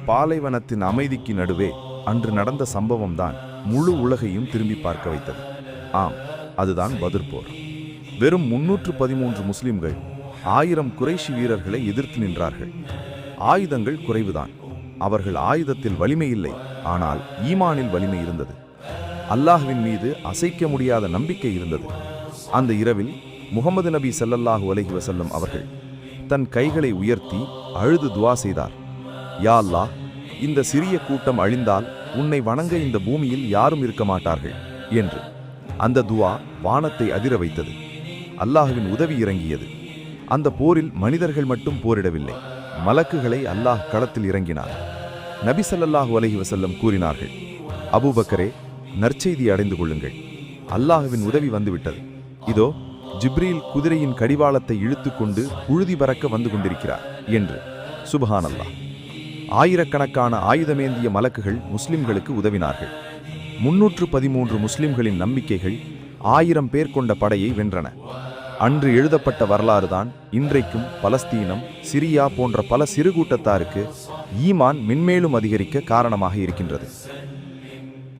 பாலைவனத்தின் அமைதிக்கு நடுவே அன்று நடந்த சம்பவம்தான் முழு உலகையும் திரும்பி பார்க்க வைத்தது. ஆம், அதுதான் பத்ர் போர். வெறும் 313 முஸ்லிம்கள் 1000 குறைஷி வீரர்களை எதிர்த்து நின்றார்கள். ஆயுதங்கள் குறைவுதான். அவர்கள் ஆயுதத்தில் வலிமை இல்லை, ஆனால் ஈமானில் வலிமை இருந்தது. அல்லாஹ்வின் மீது அசைக்க முடியாத நம்பிக்கை இருந்தது. அந்த இரவில் முஹம்மது நபி ஸல்லல்லாஹு அலைஹி வஸல்லம் அவர்கள் தன் கைகளை உயர்த்தி அழுது துவா செய்தார். யா அல்லாஹ், இந்த சிறிய கூட்டம் அழிந்தால் உன்னை வணங்க இந்த பூமியில் யாரும் இருக்க மாட்டார்கள் என்று. அந்த துவா வானத்தை அதிர வைத்தது. அல்லாஹ்வின் உதவி இறங்கியது. அந்த போரில் மனிதர்கள் மட்டும் போரிடவில்லை, மலக்குகளை அல்லாஹ் களத்தில் இறங்கினார். நபி ஸல்லல்லாஹு அலைஹி வஸல்லம் கூறினார்கள், அபூபக்கரே, நற்செய்தி அடைந்து கொள்ளுங்கள், அல்லாஹ்வின் உதவி வந்துவிட்டது. இதோ ஜிப்ரீல் குதிரையின் கடிவாளத்தை இழுத்துக்கொண்டு புழுதி பறக்க வந்து கொண்டிருக்கிறார் என்று. சுப்ஹானல்லாஹ். ஆயிரக்கணக்கான ஆயுதமேந்திய மலக்குகள் முஸ்லிம்களுக்கு உதவினார்கள். 313 முஸ்லிம்களின் நம்பிக்கைகள் 1000 பேர் கொண்ட படையை வென்றன. அன்று எழுதப்பட்ட வரலாறுதான் இன்றைக்கும் பலஸ்தீனம், சிரியா போன்ற பல சிறு கூட்டத்தாருக்கு ஈமான் மென்மேலும் அதிகரிக்க காரணமாக இருக்கின்றது.